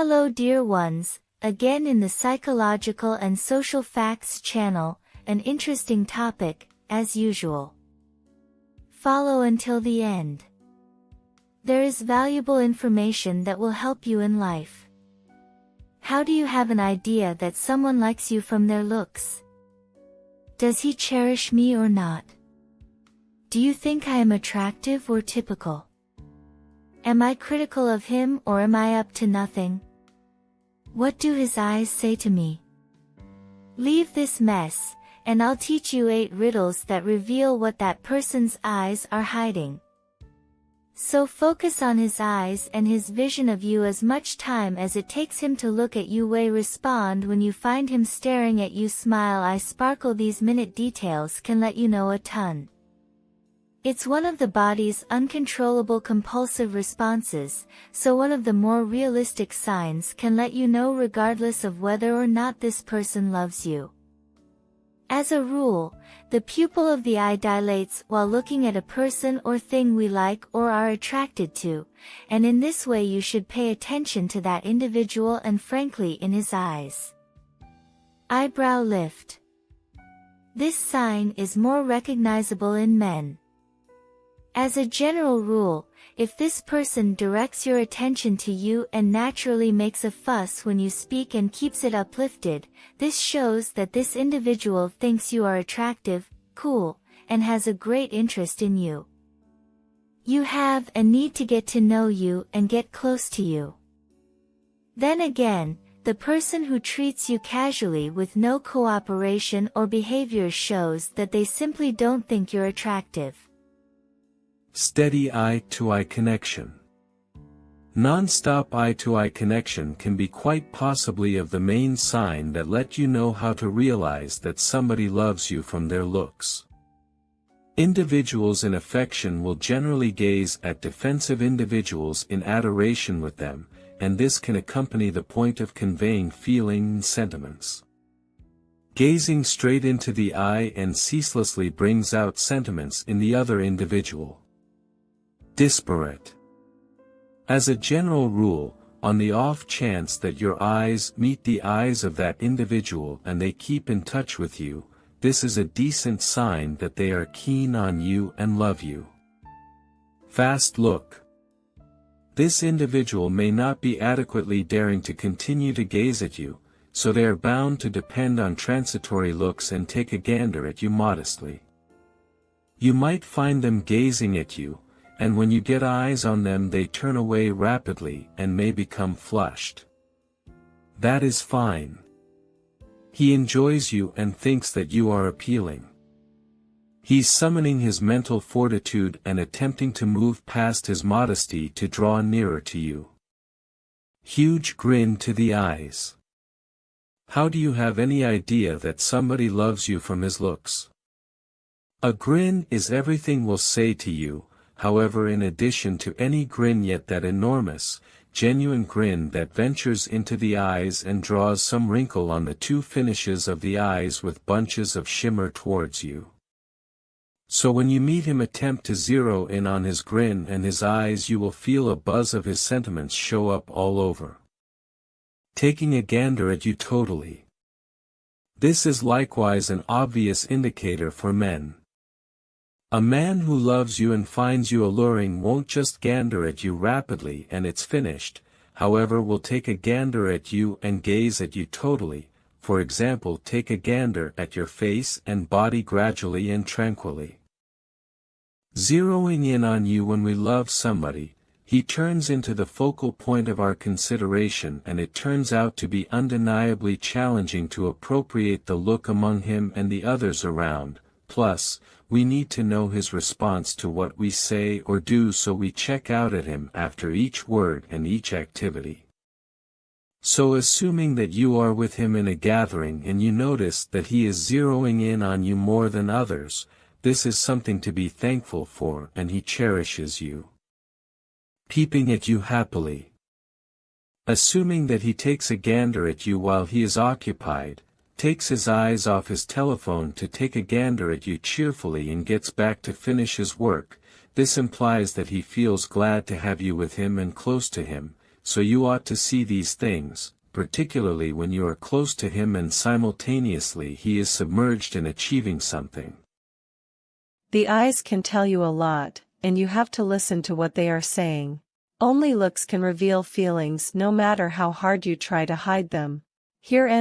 Hello dear ones, again in the Psychological and Social Facts channel, an interesting topic, as usual. Follow until the end. There is valuable information that will help you in life. How do you have an idea that someone likes you from their looks? Does he cherish me or not? Do you think I am attractive or typical? Am I critical of him or am I up to nothing? What do his eyes say to me? Leave this mess, and I'll teach you 8 riddles that reveal what that person's eyes are hiding. So focus on his eyes and his vision of you as much time as it takes him to look at you. Respond when you find him staring at you. Smile. I sparkle. These minute details can let you know a ton. It's one of the body's uncontrollable compulsive responses, so one of the more realistic signs can let you know regardless of whether or not this person loves you. As a rule, the pupil of the eye dilates while looking at a person or thing we like or are attracted to, and in this way you should pay attention to that individual and frankly in his eyes. Eyebrow lift. This sign is more recognizable in men. As a general rule, if this person directs your attention to you and naturally makes a fuss when you speak and keeps it uplifted, this shows that this individual thinks you are attractive, cool, and has a great interest in you. You have and need to get to know you and get close to you. Then again, the person who treats you casually with no cooperation or behavior shows that they simply don't think you're attractive. Steady eye-to-eye connection. Non-stop eye-to-eye connection can be quite possibly of the main sign that let you know how to realize that somebody loves you from their looks. Individuals in affection will generally gaze at defensive individuals in adoration with them, and this can accompany the point of conveying feeling and sentiments. Gazing straight into the eye and ceaselessly brings out sentiments in the other individual. Disparate. As a general rule, on the off chance that your eyes meet the eyes of that individual and they keep in touch with you, this is a decent sign that they are keen on you and love you. Fast look. This individual may not be adequately daring to continue to gaze at you, so they are bound to depend on transitory looks and take a gander at you modestly. You might find them gazing at you, and when you get eyes on them they turn away rapidly and may become flushed. That is fine. He enjoys you and thinks that you are appealing. He's summoning his mental fortitude and attempting to move past his modesty to draw nearer to you. Huge grin to the eyes. How do you have any idea that somebody loves you from his looks? A grin is everything we'll say to you. However, in addition to any grin, yet that enormous, genuine grin that ventures into the eyes and draws some wrinkle on the 2 finishes of the eyes with bunches of shimmer towards you. So when you meet him, attempt to zero in on his grin and his eyes. You will feel a buzz of his sentiments show up all over. Taking a gander at you totally. This is likewise an obvious indicator for men. A man who loves you and finds you alluring won't just gander at you rapidly and it's finished, however will take a gander at you and gaze at you totally. For example, take a gander at your face and body gradually and tranquilly. Zeroing in on you. When we love somebody, he turns into the focal point of our consideration, and it turns out to be undeniably challenging to appropriate the look among him and the others around. Plus, we need to know his response to what we say or do, so we check out at him after each word and each activity. So assuming that you are with him in a gathering and you notice that he is zeroing in on you more than others, this is something to be thankful for, and he cherishes you. Peeping at you happily. Assuming that he takes a gander at you while he is occupied, takes his eyes off his telephone to take a gander at you cheerfully and gets back to finish his work, this implies that he feels glad to have you with him and close to him, so you ought to see these things, particularly when you are close to him and simultaneously he is submerged in achieving something. The eyes can tell you a lot, and you have to listen to what they are saying. Only looks can reveal feelings no matter how hard you try to hide them. Here ends